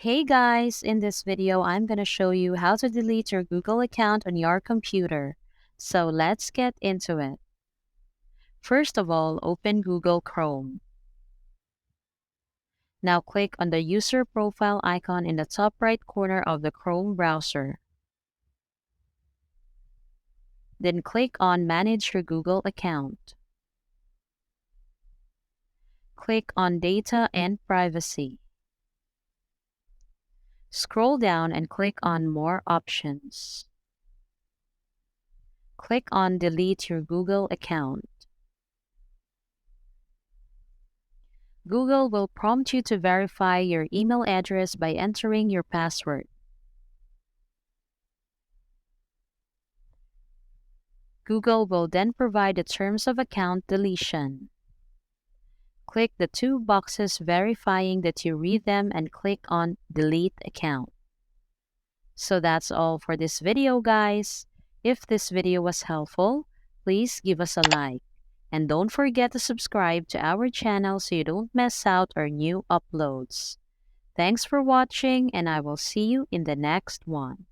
Hey guys, in this video, I'm going to show you how to delete your Google account on your computer. So let's get into it. First of all, open Google Chrome. Now click on the user profile icon in the top right corner of the Chrome browser. Then click on Manage your Google account. Click on Data and Privacy. Scroll down and click on More options. Click on Delete your Google account. Google will prompt you to verify your email address by entering your password. Google will then provide the terms of account deletion. Click the two boxes verifying that you read them and click on Delete Account. So that's all for this video, guys. If this video was helpful, please give us a like. And don't forget to subscribe to our channel so you don't miss out our new uploads. Thanks for watching, and I will see you in the next one.